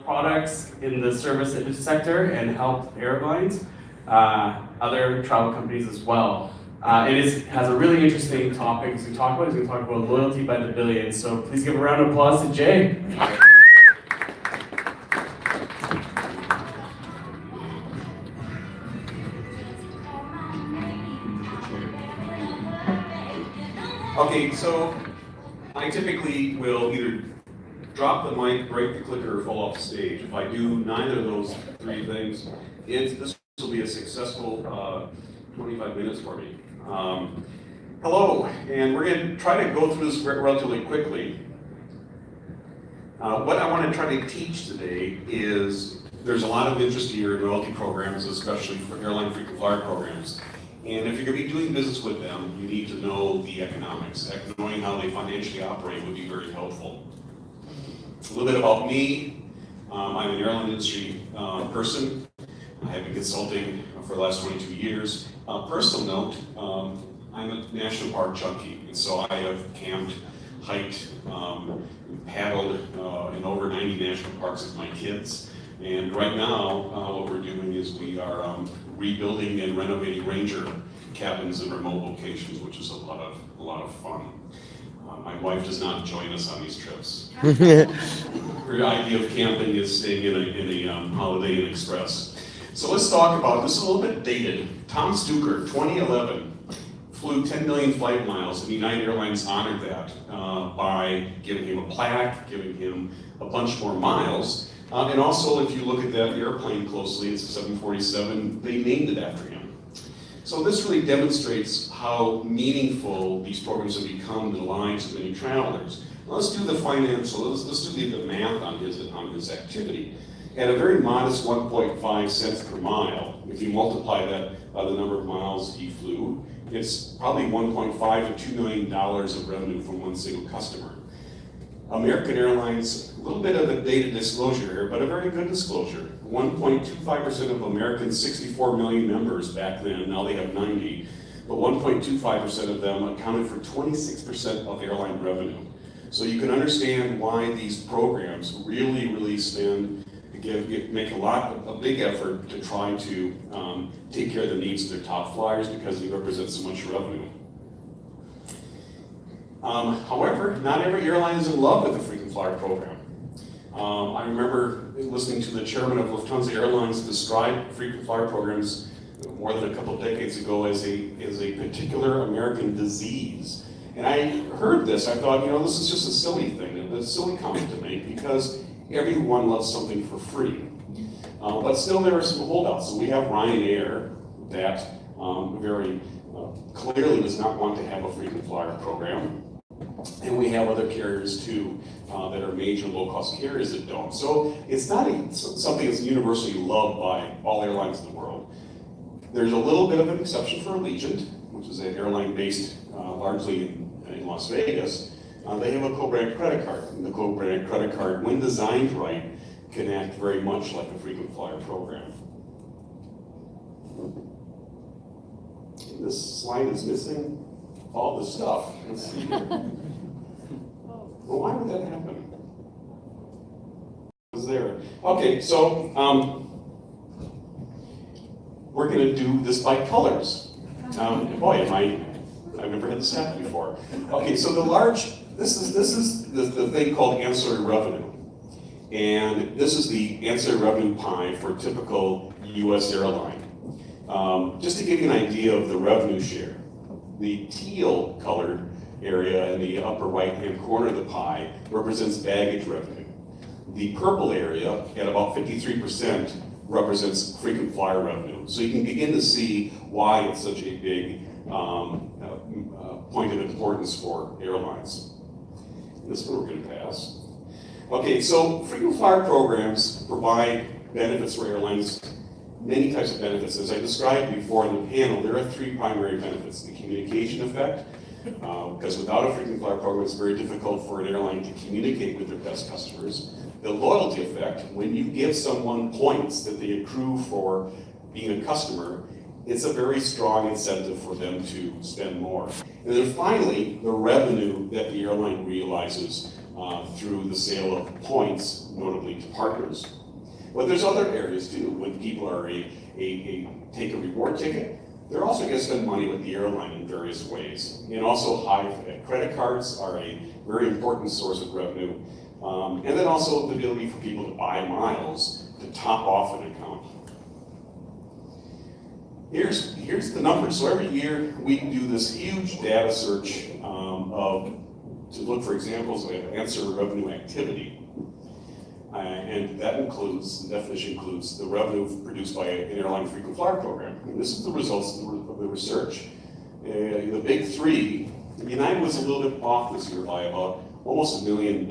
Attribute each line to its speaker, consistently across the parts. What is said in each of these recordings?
Speaker 1: products in the service sector and help airlines, other travel companies as well. It has a really interesting topic as we talk about. He's going to talk about loyalty by the billions. So please give a round of applause to Jay.
Speaker 2: Okay, so I typically will either drop the mic, break the clicker, or fall off the stage. If I do neither of those three things, this will be a successful 25 minutes for me. Hello, and we're going to try to go through this relatively quickly. What I want to try to teach today is there's a lot of interest here in loyalty programs, especially for airline frequent flyer programs. And if you're going to be doing business with them, you need to know the economics. Knowing how they financially operate would be very helpful. A little bit about me. I'm an airline industry person. I have been consulting for the last 22 years. Personal note, I'm a national park junkie, and so I have camped, hiked, paddled in over 90 national parks with my kids. And right now, what we're doing is we are rebuilding and renovating ranger cabins in remote locations, which is a lot of fun. My wife does not join us on these trips. Her idea of camping is staying in a Holiday Inn Express. So let's talk about this. Is a little bit dated. Tom Stuker, 2011, flew 10 million flight miles, and United Airlines honored that by giving him a plaque, giving him a bunch more miles. And also, if you look at that airplane closely, it's a 747, they named it after him. So this really demonstrates how meaningful these programs have become in the lives of many travelers. Let's do the financial, let's do the math on his activity. At a very modest 1.5 cents per mile, if you multiply that by the number of miles he flew, it's probably $1.5 to $2 million of revenue from one single customer. American Airlines, a little bit of a dated disclosure here, but a very good disclosure. 1.25% of Americans' 64 million members back then, now they have 90, but 1.25% of them accounted for 26% of airline revenue. So you can understand why these programs really make a big effort to try to take care of the needs of their top flyers because they represent so much revenue. However, not every airline is in love with the frequent flyer program. I remember listening to the chairman of Lufthansa Airlines describe frequent flyer programs more than a couple of decades ago as a particular American disease. And I heard this, I thought, this is just a silly thing, a silly comment to make, because everyone loves something for free. But still there are some holdouts. So we have Ryanair that very clearly does not want to have a frequent flyer program. And we have other carriers too that are major low-cost carriers that don't. So it's not something that's universally loved by all airlines in the world. There's a little bit of an exception for Allegiant, which is an airline based largely in Las Vegas. They have a co-brand credit card. And the co-brand credit card, when designed right, can act very much like a frequent flyer program. This slide is missing all the stuff. Let's see here. Well, why would that happen? It was there. Okay, so we're going to do this by colors. Boy, I've never had this happen before. Okay, so this is the thing called ancillary revenue. And this is the ancillary revenue pie for a typical US airline. Just to give you an idea of the revenue share, the teal colored area in the upper right-hand corner of the pie represents baggage revenue. The purple area, at about 53%, represents frequent flyer revenue. So you can begin to see why it's such a big point of importance for airlines. This one we're going to pass. Okay, so frequent flyer programs provide benefits for airlines, many types of benefits. As I described before in the panel, there are three primary benefits. The communication effect, because without a frequent flyer program, it's very difficult for an airline to communicate with their best customers. The loyalty effect, when you give someone points that they accrue for being a customer, it's a very strong incentive for them to spend more. And then finally, the revenue that the airline realizes through the sale of points notably to partners. But there's other areas too. When people are take a reward ticket, they're also going to spend money with the airline in various ways. And also credit cards are a very important source of revenue. And then also the ability for people to buy miles to top off an account. Here's the numbers. So every year we do this huge data search to look for examples of ancillary revenue activity. And that includes, the definition includes the revenue produced by an airline frequent flyer program. And this is the results of the research. The big three, United was a little bit off this year by about almost $1 billion,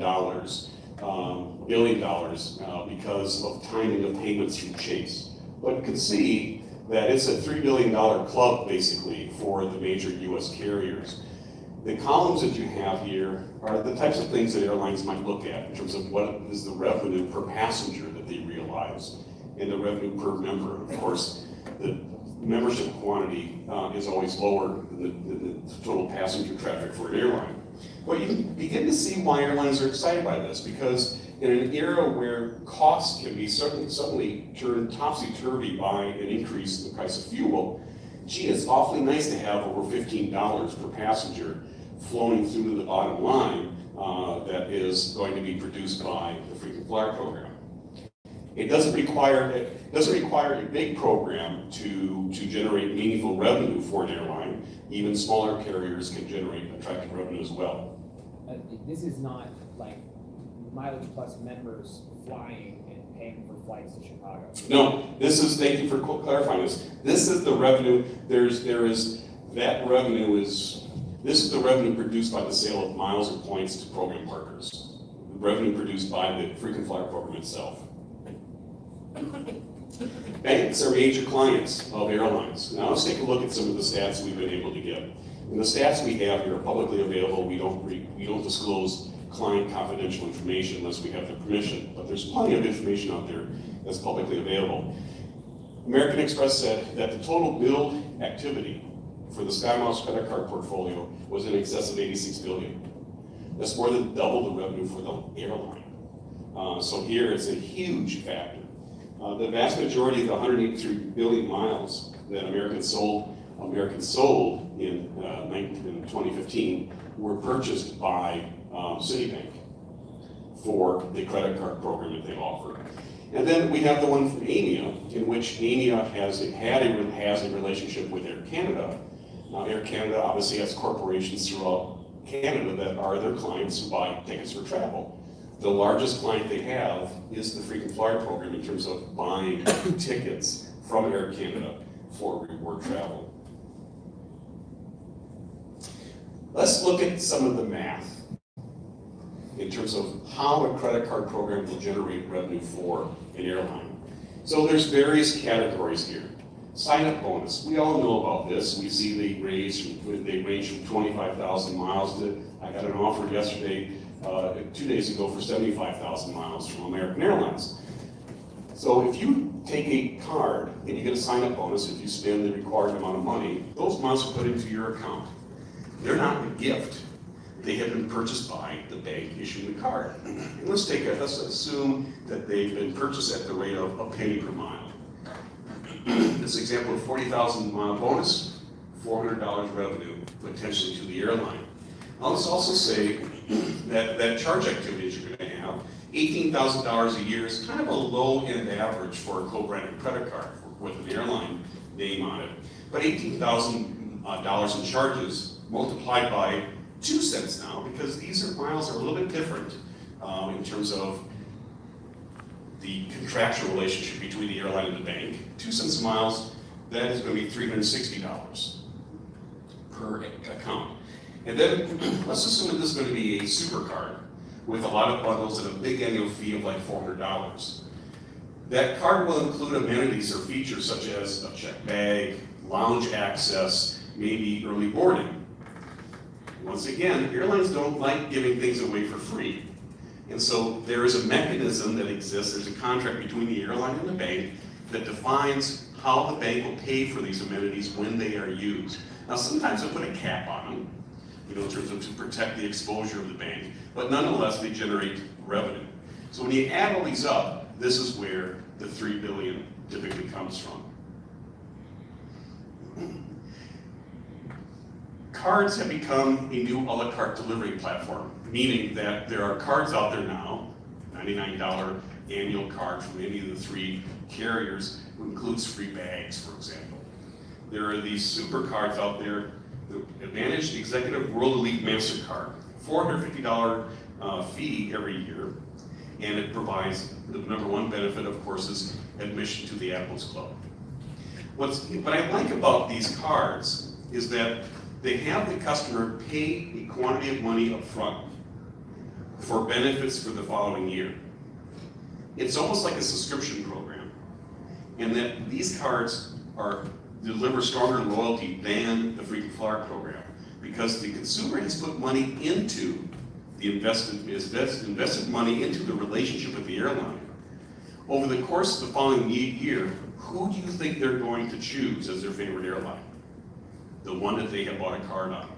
Speaker 2: because of timing of payments from Chase. But you can see that it's a $3 billion club basically for the major US carriers. The columns that you have here are the types of things that airlines might look at in terms of what is the revenue per passenger that they realize and the revenue per member. Of course, the membership quantity is always lower than the total passenger traffic for an airline. But you can begin to see why airlines are excited by this, because in an era where costs can be suddenly turned topsy-turvy by an increase in the price of fuel, gee, it's awfully nice to have over $15 per passenger flowing through to the bottom line that is going to be produced by the frequent flyer program. It doesn't require a big program to generate meaningful revenue for an airline. Even smaller carriers can generate attractive revenue as well.
Speaker 3: This is not like Mileage Plus members flying and paying for flights to Chicago.
Speaker 2: No, this is, thank you for clarifying this. This is the revenue, this is the revenue produced by the sale of miles or points to program partners. The revenue produced by the frequent flyer program itself. Banks are major clients of airlines. Now let's take a look at some of the stats we've been able to get. And the stats we have here are publicly available. We don't disclose client confidential information unless we have their permission, but there's plenty of information out there that's publicly available. American Express said that the total billed activity for the SkyMiles credit card portfolio was in excess of $86 billion. That's more than double the revenue for the airline. So here it's a huge factor. The vast majority of the 183 billion miles that American sold in 2015 were purchased by Citibank for the credit card program that they offer. And then we have the one from AMIA, in which AMIA has a relationship with Air Canada. Now, Air Canada obviously has corporations throughout Canada that are their clients who buy tickets for travel. The largest client they have is the frequent flyer program in terms of buying tickets from Air Canada for reward travel. Let's look at some of the math in terms of how a credit card program will generate revenue for an airline. So there's various categories here. Sign-up bonus, we all know about this. We see they range from 25,000 miles to, I got an offer yesterday, 2 days ago for 75,000 miles from American Airlines. So if you take a card and you get a sign-up bonus, if you spend the required amount of money, those miles are put into your account. They're not a gift. They have been purchased by the bank issuing the card. And let's assume that they've been purchased at the rate of a penny per mile. This example of 40,000 mile bonus, $400 revenue potentially to the airline. Now let's also say that charge activities you're going to have, $18,000 a year is kind of a low-end average for a co-branded credit card with an airline name on it. But $18,000 in charges multiplied by 2 cents now, because these miles are a little bit different in terms of the contractual relationship between the airline and the bank. 2 cents a miles, that is going to be $360 per account. And then let's assume that this is going to be a super card with a lot of bundles and a big annual fee of like $400. That card will include amenities or features such as a checked bag, lounge access, maybe early boarding. Once again, airlines don't like giving things away for free. And so there is a mechanism that exists, there's a contract between the airline and the bank that defines how the bank will pay for these amenities when they are used. Now sometimes they put a cap on them, in terms of to protect the exposure of the bank, but nonetheless they generate revenue. So when you add all these up, this is where the 3 billion typically comes from. Cards have become a new a la carte delivery platform, meaning that there are cards out there now, $99 annual card from any of the 3 carriers, who includes free bags, for example. There are these super cards out there, the Advantage Executive World Elite MasterCard, $450 fee every year, and it provides the number 1 benefit, of course, is admission to the Apples Club. What I like about these cards is that they have the customer pay a quantity of money up front for benefits for the following year. It's almost like a subscription program, and that these cards deliver stronger loyalty than the frequent flyer program, because the consumer has put money into invested money into the relationship with the airline. Over the course of the following year, who do you think they're going to choose as their favorite airline? The one that they have bought a card on.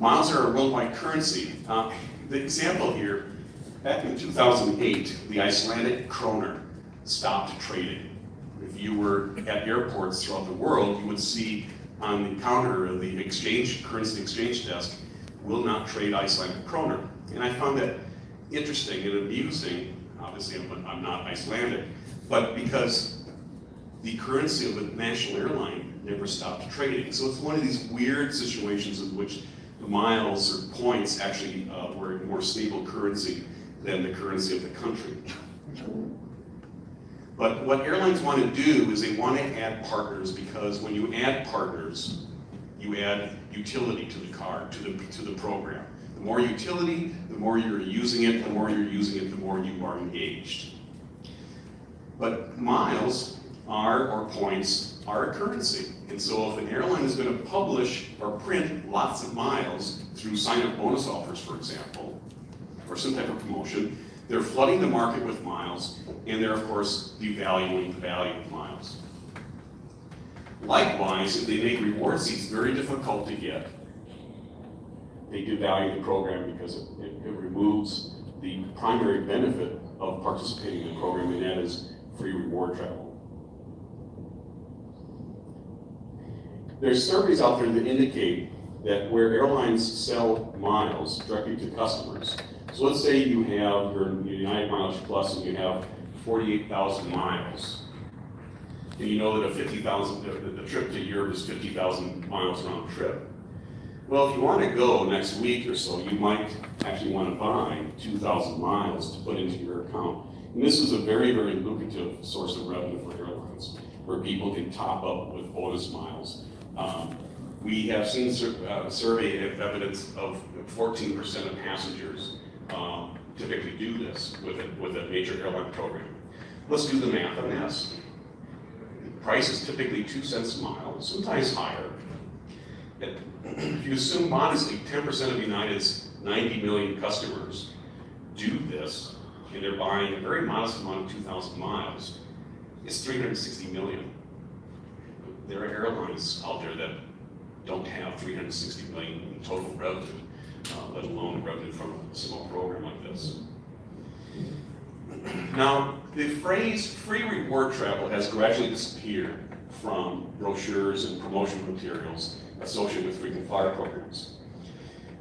Speaker 2: Miles are a worldwide currency. The example here, back in 2008, the Icelandic kroner stopped trading. If you were at airports throughout the world, you would see on the counter of the currency exchange desk, will not trade Icelandic kroner. And I found that interesting and amusing. Obviously, I'm not Icelandic, but because the currency of the national airline never stopped trading. So it's one of these weird situations in which the miles or points actually were a more stable currency than the currency of the country. But what airlines want to do is they want to add partners, because when you add partners, you add utility to the card, to the program. The more utility, the more you're using it, the more you're using it, the more you are engaged. But miles or points are a currency. And so if an airline is going to publish or print lots of miles through sign-up bonus offers, for example, or some type of promotion, they're flooding the market with miles, and they're, of course, devaluing the value of miles. Likewise, if they make reward seats very difficult to get, they devalue the program because it removes the primary benefit of participating in the program, and that is free reward travel. There's surveys out there that indicate that where airlines sell miles directly to customers, so let's say you have your United Mileage Plus and you have 48,000 miles, and you know that the trip to Europe is 50,000 miles round trip. Well, if you want to go next week or so, you might actually want to buy 2,000 miles to put into your account. And this is a very, very lucrative source of revenue for airlines, where people can top up with bonus miles. We have seen survey evidence of 14% of passengers typically do this with a major airline program. Let's do the math on this. The price is typically 2 cents a mile, sometimes higher. If you assume modestly 10% of United's 90 million customers do this, and they're buying a very modest amount of 2,000 miles, it's 360 million. There are airlines out there that don't have 360 million in total revenue, let alone revenue from a small program like this. Now, the phrase free reward travel has gradually disappeared from brochures and promotional materials associated with frequent flyer programs.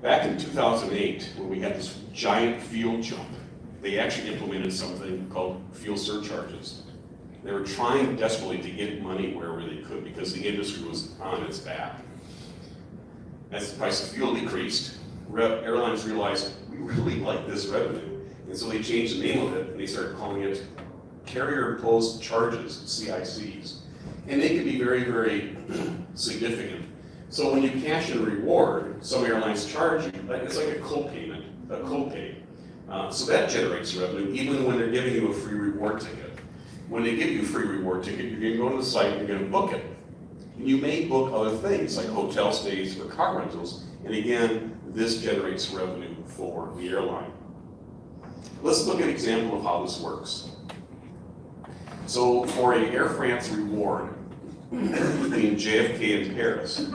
Speaker 2: Back in 2008, when we had this giant fuel jump, they actually implemented something called fuel surcharges. They were trying desperately to get money wherever they could because the industry was on its back. As the price of fuel decreased, airlines realized we really like this revenue, and so they changed the name of it and they started calling it carrier imposed charges, CICs. And they can be very, very significant. So when you cash in a reward, some airlines charge you, it's like a co-payment, a co-pay. So that generates revenue even when they're giving you a free reward ticket. When they give you a free reward ticket, you're gonna go to the site, you're gonna book it. And you may book other things like hotel stays or car rentals. And again, this generates revenue for the airline. Let's look at an example of how this works. So for a Air France reward between JFK and Paris,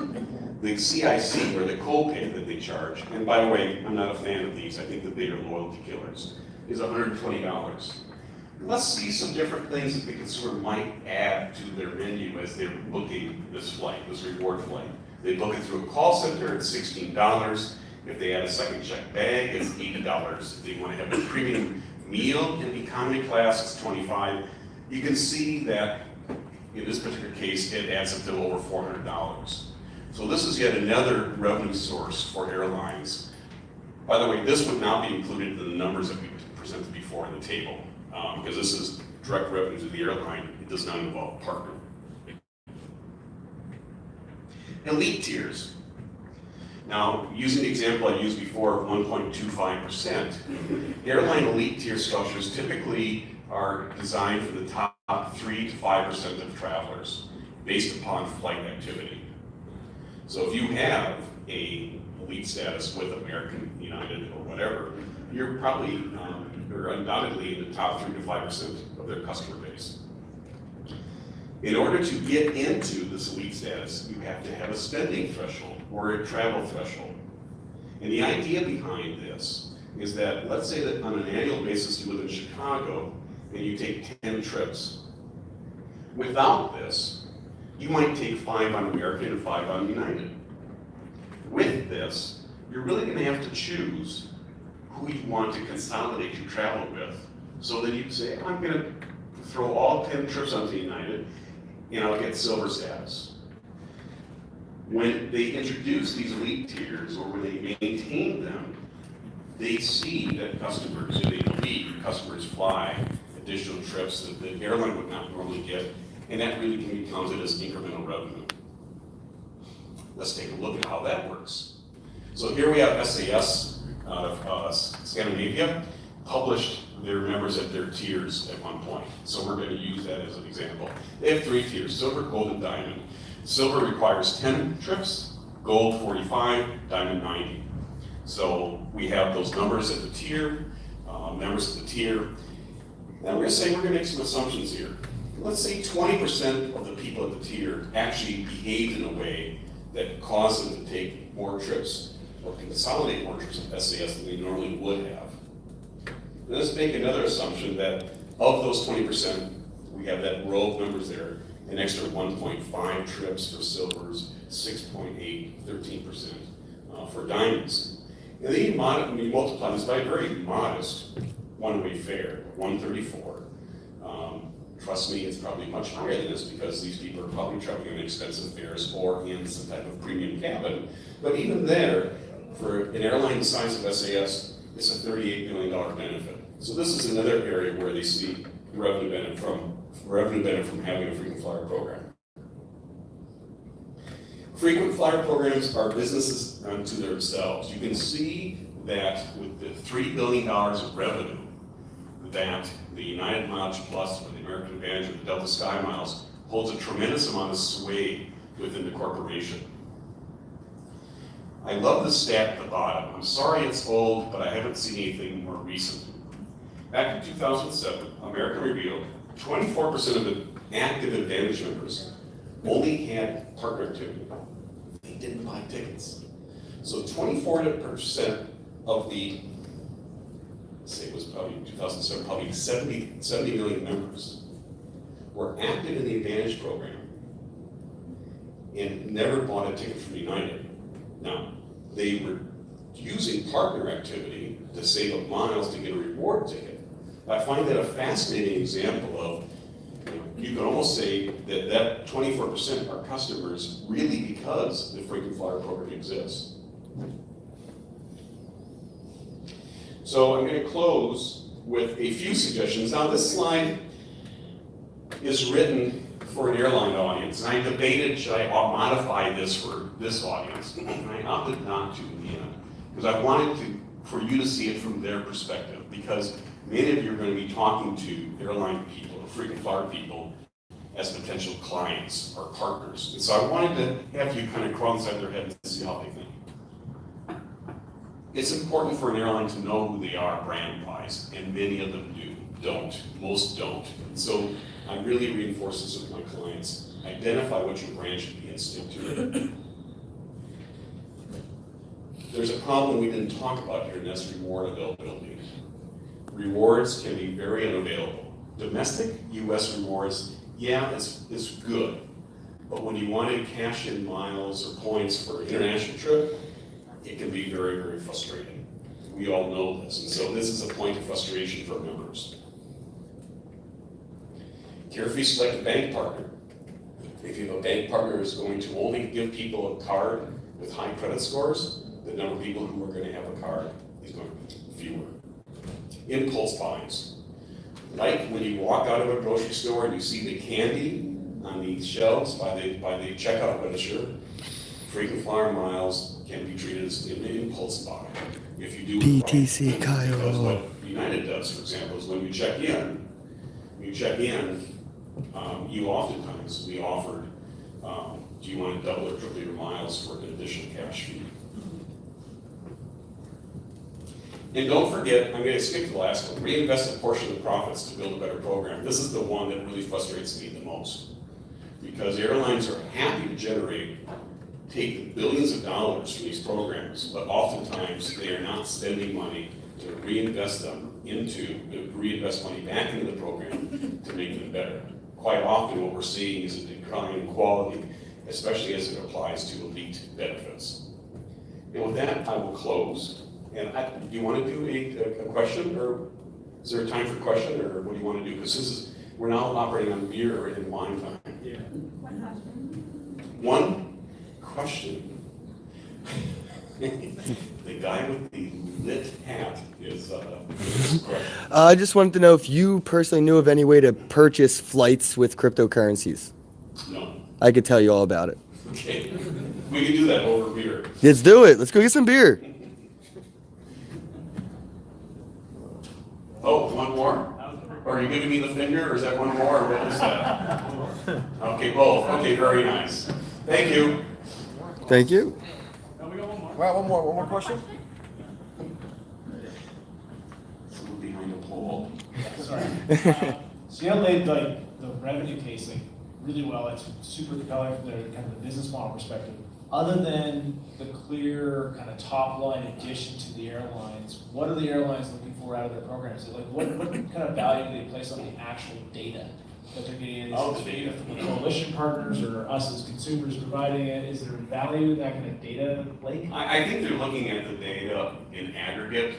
Speaker 2: the CIC, or the co-pay that they charge, and by the way, I'm not a fan of these, I think that they are loyalty killers, is $120. Let's see some different things that the consumer might add to their menu as they're booking this flight, this reward flight. They book it through a call center, it's $16. If they add a second check bag, it's $80. If they want to have a premium meal in economy class, it's $25. You can see that in this particular case, it adds up to over $400. So this is yet another revenue source for airlines. By the way, this would not be included in the numbers that we presented before in the table, because this is direct revenue to the airline. It does not involve partner. Elite tiers. Now, using the example I used before of 1.25%, airline elite tier structures typically are designed for the top 3 to 5% of travelers based upon flight activity. So if you have a elite status with American, United, or whatever, you're probably, or undoubtedly in the top 3 to 5% of their customer base. In order to get into this elite status, you have to have a spending threshold or a travel threshold. And the idea behind this is that, let's say that on an annual basis you live in Chicago and you take 10 trips. Without this, you might take 5 on American and 5 on United. With this, you're really going to have to choose who you want to consolidate your travel with. So that you say, I'm going to throw all 10 trips onto United and I'll get silver status. When they introduce these elite tiers, or when they maintain them, they see that customers, and they believe customers fly additional trips that the airline would not normally get, and that really can be counted as incremental revenue. Let's take a look at how that works. So here we have SAS out of Scandinavia, published their members at their tiers at one point. So we're going to use that as an example. They have 3 tiers, silver, gold, and diamond. Silver requires 10 trips, gold 45, diamond 90. So we have those numbers at the tier, members at the tier. And we're going to say, we're going to make some assumptions here. Let's say 20% of the people at the tier actually behaved in a way that caused them to take more trips or consolidate more trips with SAS than they normally would have. And let's make another assumption that of those 20%, we have that row of numbers there, an extra 1.5 trips for silvers, 6.8, 13% for diamonds. And then you multiply this by a very modest one-way fare, 134. Trust me, it's probably much higher than this because these people are probably traveling on expensive fares or in some type of premium cabin. But even there, for an airline the size of SAS, it's a $38 million benefit. So this is another area where they see revenue benefit from having a frequent flyer program. Frequent flyer programs are businesses unto themselves. You can see that with the $3 billion of revenue that the United Mileage Plus or the American Advantage or the Delta Sky Miles holds a tremendous amount of sway within the corporation. I love the stat at the bottom. I'm sorry it's old, but I haven't seen anything more recent. Back in 2007, American revealed 24% of the active Advantage members only had partner activity. They didn't buy tickets. So 24% of the, say it was probably 2007, probably 70 million members were active in the Advantage program and never bought a ticket from United. Now, they were using partner activity to save up miles to get a reward ticket. I find that a fascinating example of, you can almost say that that 24% are customers really because the frequent flyer program exists. So I'm going to close with a few suggestions. Now this slide is written for an airline audience, and I debated, should I modify this for this audience? And I opted not to in the end, because I wanted for you to see it from their perspective, because many of you are going to be talking to airline people, or frequent flyer people, as potential clients or partners. And so I wanted to have you kind of crawl inside their head and see how they think. It's important for an airline to know who they are brand-wise, and many of them don't. Most don't. And so I really reinforce this with my clients. Identify what your brand should be and stick to it. There's a problem we didn't talk about here, and that's reward availability. Rewards can be very unavailable. Domestic US rewards, yeah, it's good. But when you want to cash in miles or points for an international trip, it can be very, very frustrating. We all know this, and so this is a point of frustration for members. Carefully select a bank partner. If you have a bank partner who's going to only give people a card with high credit scores, the number of people who are going to have a card is going to be fewer. Impulse buys. Like when you walk out of a grocery store and you see the candy on the shelves by the checkout register, frequent flyer miles can be treated as an impulse buy. If you do
Speaker 4: PTC
Speaker 2: right,
Speaker 4: Cairo.
Speaker 2: because what United does, for example, is when you check in, you oftentimes, we offered, do you want to double or triple your miles for an additional cash fee? And don't forget, I'm going to skip the last one, reinvest a portion of the profits to build a better program. This is the one that really frustrates me the most. Because airlines are happy to take billions of dollars from these programs, but oftentimes they are not spending money to reinvest money back into the program to make them better. Quite often what we're seeing is a decline in quality, especially as it applies to elite benefits. And with that, I will close. And do you want to do a question, or is there a time for a question, or what do you want to do? Because we're now operating on beer and wine time.
Speaker 1: Yeah.
Speaker 2: One question. The guy with the lit hat is correct.
Speaker 4: I just wanted to know if you personally knew of any way to purchase flights with cryptocurrencies.
Speaker 2: No.
Speaker 4: I could tell you all about it.
Speaker 2: Okay. We can do that over beer.
Speaker 4: Let's do it. Let's go get some beer.
Speaker 2: Oh, one more? Or are you giving me the finger, or is that one more, or what is that? Okay, both. Okay, very nice. Thank you.
Speaker 4: Thank you.
Speaker 5: Well, one more question.
Speaker 2: Someone behind a pole.
Speaker 6: Sorry. So you laid the revenue casing really well. It's super compelling from the kind of the business model perspective. Other than the clear kind of top line addition to the airlines, what are the airlines looking for out of their programs? Like what kind of value do they place on the actual data that they're getting? Is it data from the coalition partners or us as consumers providing it? Is there value in that kind of data lake?
Speaker 2: I think they're looking at the data in aggregate,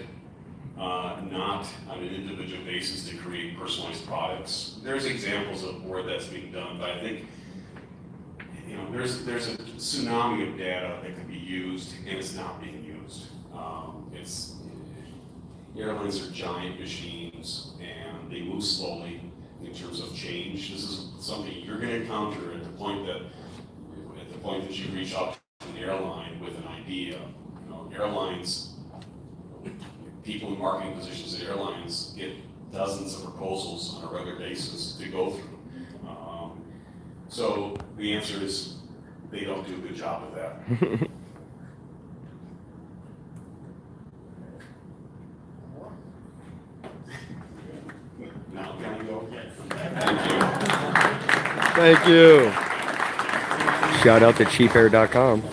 Speaker 2: not on an individual basis to create personalized products. There's examples of where that's being done, but I think there's a tsunami of data that can be used, and it's not being used. Airlines are giant machines, and they move slowly in terms of change. This is something you're going to encounter at the point that you reach out to an airline with an idea. Airlines, people in marketing positions at airlines get dozens of proposals on a regular basis to go through. So the answer is they don't do a good job of that. Now can I go?
Speaker 4: Thank you. Shout out to cheapair.com.